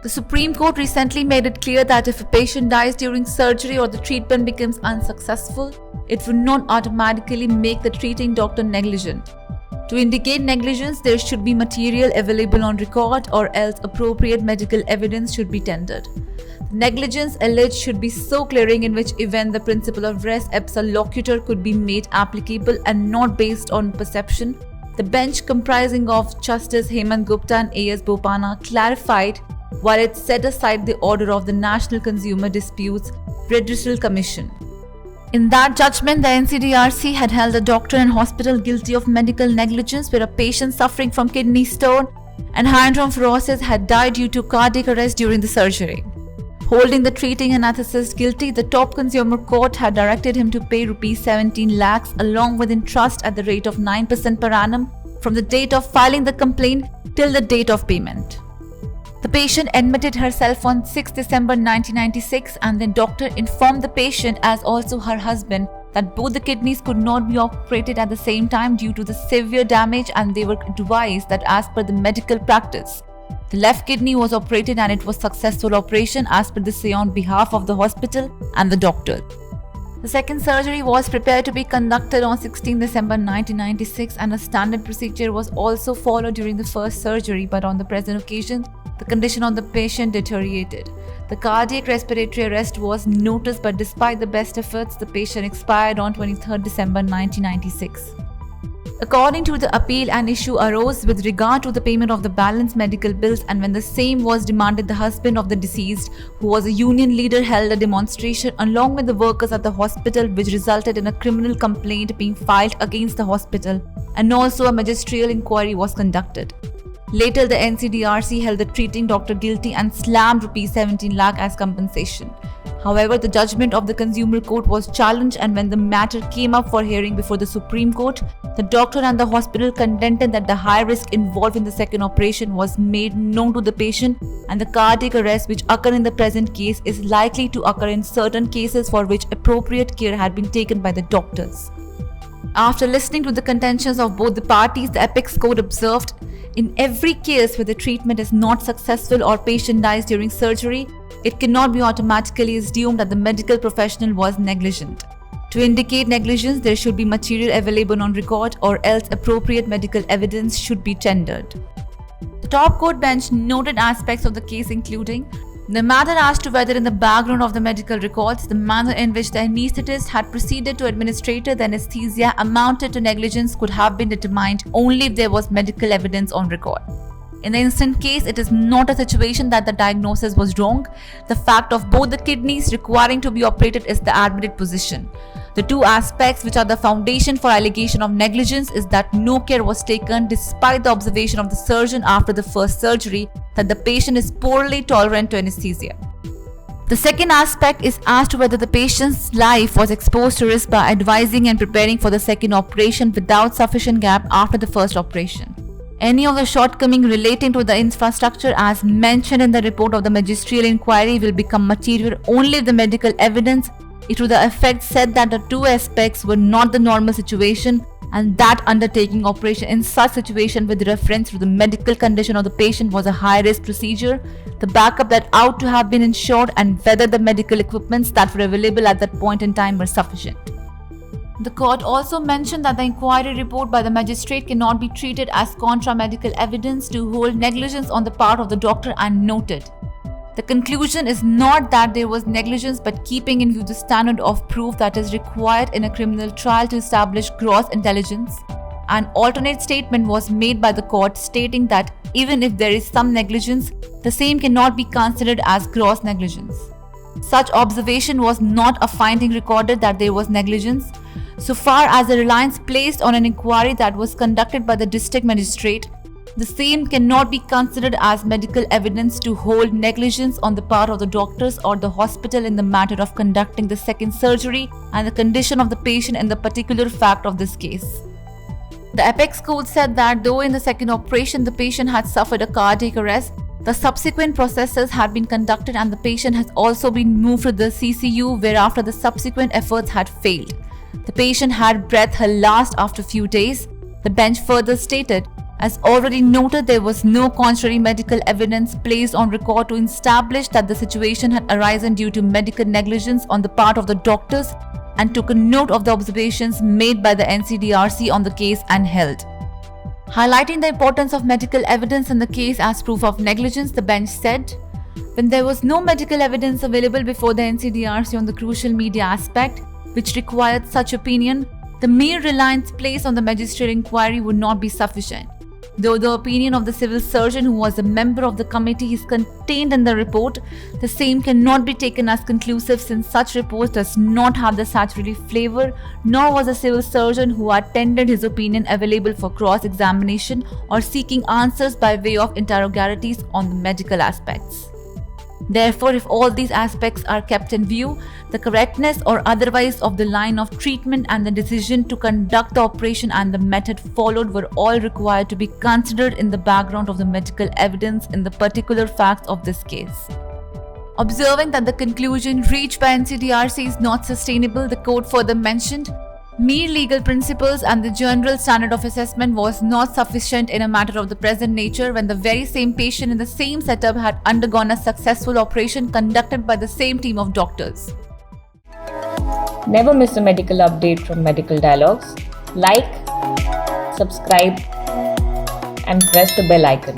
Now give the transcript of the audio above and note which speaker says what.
Speaker 1: The Supreme Court recently made it clear that if a patient dies during surgery or the treatment becomes unsuccessful, it would not automatically make the treating doctor negligent. To indicate negligence, there should be material available on record or else appropriate medical evidence should be tendered. The negligence alleged should be so glaring in which event the principle of res ipsa loquitur could be made applicable and not based on perception. The bench, comprising of Justice Hemant Gupta and A.S. Bopana, clarified while it set aside the order of the National Consumer Disputes Redressal Commission. In that judgment, the NCDRC had held a doctor and hospital guilty of medical negligence where a patient suffering from kidney stone and hydronephrosis had died due to cardiac arrest during the surgery. Holding the treating anesthetist guilty, the top consumer court had directed him to pay Rs 17 lakhs along with interest at the rate of 9% per annum from the date of filing the complaint till the date of payment. The patient admitted herself on 6 December 1996 and the doctor informed the patient, as also her husband, that both the kidneys could not be operated at the same time due to the severe damage, and they were advised that as per the medical practice, the left kidney was operated and it was successful operation as per the say on behalf of the hospital and the doctor. The second surgery was prepared to be conducted on 16 December 1996 and a standard procedure was also followed during the first surgery, but on the present occasion, the condition of the patient deteriorated. The cardiac respiratory arrest was noticed, but despite the best efforts, the patient expired on 23 December 1996. According to the appeal, an issue arose with regard to the payment of the balance medical bills, and when the same was demanded, the husband of the deceased, who was a union leader, held a demonstration along with the workers at the hospital, which resulted in a criminal complaint being filed against the hospital, and also a magisterial inquiry was conducted. Later, the NCDRC held the treating doctor guilty and slammed Rs 17 lakh as compensation. However, the judgment of the Consumer Court was challenged, and when the matter came up for hearing before the Supreme Court, the doctor and the hospital contended that the high risk involved in the second operation was made known to the patient, and the cardiac arrest which occurred in the present case is likely to occur in certain cases for which appropriate care had been taken by the doctors. After listening to the contentions of both the parties, the Apex Court observed, in every case where the treatment is not successful or patient dies during surgery, it cannot be automatically assumed that the medical professional was negligent. To indicate negligence, there should be material available on record or else appropriate medical evidence should be tendered. The top court bench noted aspects of the case including the matter as to whether in the background of the medical records, the manner in which the anaesthetist had proceeded to administer the anesthesia amounted to negligence could have been determined only if there was medical evidence on record. In the instant case, it is not a situation that the diagnosis was wrong. The fact of both the kidneys requiring to be operated is the admitted position. The two aspects which are the foundation for allegation of negligence is that no care was taken despite the observation of the surgeon after the first surgery that the patient is poorly tolerant to anesthesia. The second aspect is as to whether the patient's life was exposed to risk by advising and preparing for the second operation without sufficient gap after the first operation. Any of the shortcomings relating to the infrastructure as mentioned in the report of the magisterial inquiry will become material only if the medical evidence to the effect said that the two aspects were not the normal situation and that undertaking operation in such situation with reference to the medical condition of the patient was a high-risk procedure, the backup that ought to have been ensured, and whether the medical equipments that were available at that point in time were sufficient. The court also mentioned that the inquiry report by the magistrate cannot be treated as contra-medical evidence to hold negligence on the part of the doctor and noted, the conclusion is not that there was negligence but keeping in view the standard of proof that is required in a criminal trial to establish gross negligence. An alternate statement was made by the court stating that even if there is some negligence, the same cannot be considered as gross negligence. Such observation was not a finding recorded that there was negligence. So far as the reliance placed on an inquiry that was conducted by the district magistrate, the same cannot be considered as medical evidence to hold negligence on the part of the doctors or the hospital in the matter of conducting the second surgery and the condition of the patient in the particular fact of this case. The Apex Court said that though in the second operation the patient had suffered a cardiac arrest, the subsequent processes had been conducted and the patient has also been moved to the CCU whereafter the subsequent efforts had failed. The patient had breathed her last after few days. The bench further stated, As already noted, there was no contrary medical evidence placed on record to establish that the situation had arisen due to medical negligence on the part of the doctors, and took a note of the observations made by the NCDRC on the case and held. Highlighting the importance of medical evidence in the case as proof of negligence, the bench said, when there was no medical evidence available before the NCDRC on the crucial media aspect, which required such opinion, the mere reliance placed on the magistrate inquiry would not be sufficient. Though the opinion of the civil surgeon, who was a member of the committee, is contained in the report, the same cannot be taken as conclusive, since such report does not have the statutory flavor, nor was the civil surgeon who had tendered his opinion available for cross-examination or seeking answers by way of interrogatories on the medical aspects. Therefore, if all these aspects are kept in view, the correctness or otherwise of the line of treatment and the decision to conduct the operation and the method followed were all required to be considered in the background of the medical evidence in the particular facts of this case. Observing that the conclusion reached by NCDRC is not sustainable, the court further mentioned, mere legal principles and the general standard of assessment was not sufficient in a matter of the present nature when the very same patient in the same setup had undergone a successful operation conducted by the same team of doctors.
Speaker 2: Never miss a medical update from Medical Dialogues. Like, subscribe, and press the bell icon.